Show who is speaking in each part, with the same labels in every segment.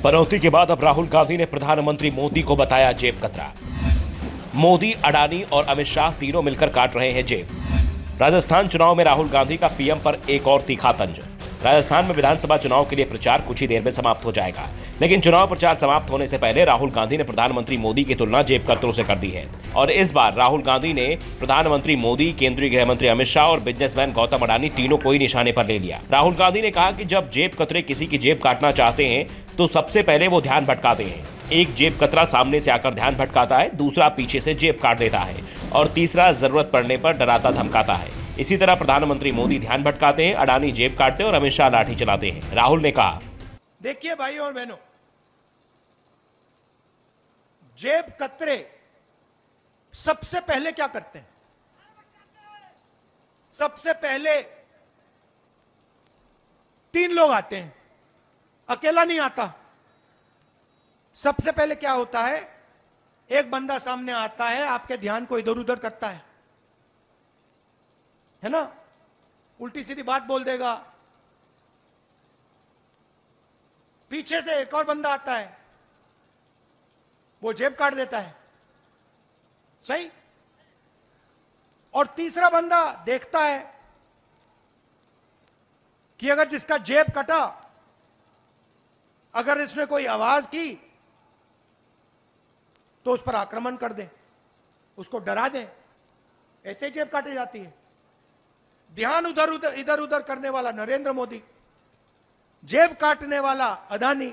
Speaker 1: पनौती के बाद अब राहुल गांधी ने प्रधानमंत्री मोदी को बताया जेब कतरा। मोदी, अडानी और अमित शाह तीनों मिलकर काट रहे हैं जेब। राजस्थान चुनाव में राहुल गांधी का पीएम पर एक और तीखा तंज। राजस्थान में विधानसभा चुनाव के लिए प्रचार कुछ ही देर में समाप्त हो जाएगा, लेकिन चुनाव प्रचार समाप्त होने से पहले राहुल गांधी ने प्रधानमंत्री मोदी की तुलना जेब कतरों से कर दी है। और इस बार राहुल गांधी ने प्रधानमंत्री मोदी, केंद्रीय गृह मंत्री अमित शाह और बिजनेसमैन गौतम अडानी तीनों को ही निशाने पर ले लिया। राहुल गांधी ने कहा कि जब जेब कतरे किसी की जेब काटना चाहते हैं तो सबसे पहले वो ध्यान भटकाते हैं। एक जेब कतरा सामने से आकर ध्यान भटकाता है, दूसरा पीछे से जेब काट देता है और तीसरा जरूरत पड़ने पर डराता धमकाता है। इसी तरह प्रधानमंत्री मोदी ध्यान भटकाते हैं, अडानी जेब काटते हैं और अमित शाह लाठी चलाते हैं। राहुल ने कहा,
Speaker 2: देखिए भाई और बहनों, जेब कतरे सबसे पहले क्या करते हैं? सबसे पहले 3 लोग आते हैं, अकेला नहीं आता। सबसे पहले क्या होता है, एक बंदा सामने आता है, आपके ध्यान को इधर उधर करता है ना, उल्टी सीधी बात बोल देगा। पीछे से एक और बंदा आता है, वो जेब काट देता है, सही। और तीसरा बंदा देखता है कि अगर जिसका जेब कटा, अगर इसने कोई आवाज की तो उस पर आक्रमण कर दे, उसको डरा दे। ऐसे जेब काटी जाती है। ध्यान इधर उधर करने वाला नरेंद्र मोदी, जेब काटने वाला अडानी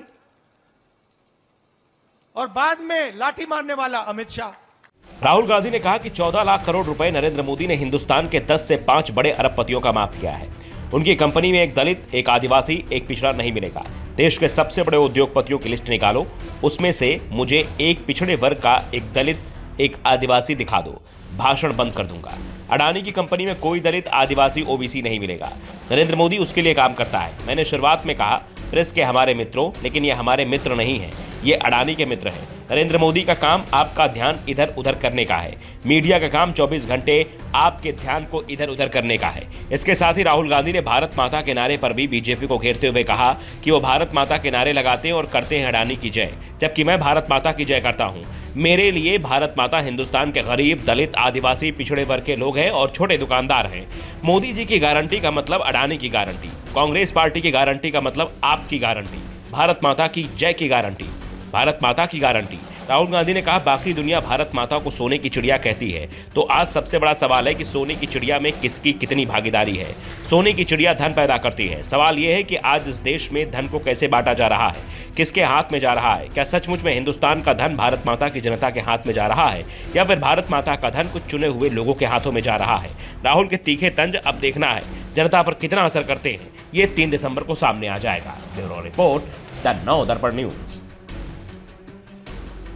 Speaker 2: और बाद में लाठी मारने वाला अमित शाह।
Speaker 1: राहुल गांधी ने कहा कि 14 लाख करोड़ रुपए नरेंद्र मोदी ने हिंदुस्तान के 10 से 5 बड़े अरबपतियों का माफ किया है। उनकी कंपनी में एक दलित, एक आदिवासी, एक पिछड़ा नहीं मिलेगा। देश के सबसे बड़े उद्योगपतियों की लिस्ट निकालो, उसमें से मुझे एक पिछड़े वर्ग का, एक दलित, एक आदिवासी दिखा दो, भाषण बंद कर दूंगा। अडानी की कंपनी में कोई दलित, आदिवासी, ओबीसी नहीं मिलेगा। नरेंद्र मोदी उसके लिए काम करता है। मैंने शुरुआत में कहा प्रेस के हमारे मित्रों, लेकिन ये हमारे मित्र नहीं हैं, ये अडानी के मित्र हैं। नरेंद्र मोदी का काम आपका ध्यान इधर उधर करने का है। मीडिया का काम 24 घंटे आपके ध्यान को इधर उधर करने का है। इसके साथ ही राहुल गांधी ने भारत माता के नारे पर भी बीजेपी को घेरते हुए कहा कि वो भारत माता के नारे लगाते हैं और करते हैं अडानी की जय, जबकि मैं भारत माता की जय करता हूं। मेरे लिए भारत माता हिंदुस्तान के गरीब, दलित, आदिवासी, पिछड़े वर्ग के लोग हैं और छोटे दुकानदार हैं। मोदी जी की गारंटी का मतलब अडानी की गारंटी, कांग्रेस पार्टी की गारंटी का मतलब आपकी गारंटी, भारत माता की जय की गारंटी, भारत माता की गारंटी। राहुल गांधी ने कहा, बाकी दुनिया भारत माता को सोने की चिड़िया कहती है, तो आज सबसे बड़ा सवाल है कि सोने की चिड़िया में किसकी कितनी भागीदारी है। सोने की चिड़िया धन पैदा करती है। सवाल यह है कि आज इस देश में धन को कैसे बांटा जा रहा है, किसके हाथ में जा रहा है? क्या सचमुच में हिंदुस्तान का धन भारत माता की जनता के हाथ में जा रहा है, या फिर भारत माता का धन कुछ चुने हुए लोगों के हाथों में जा रहा है? राहुल के तीखे तंज अब देखना है जनता पर कितना असर करते हैं। ये 3 दिसंबर को सामने आ जाएगा। ब्यूरो रिपोर्ट, द नव दर्पण न्यूज।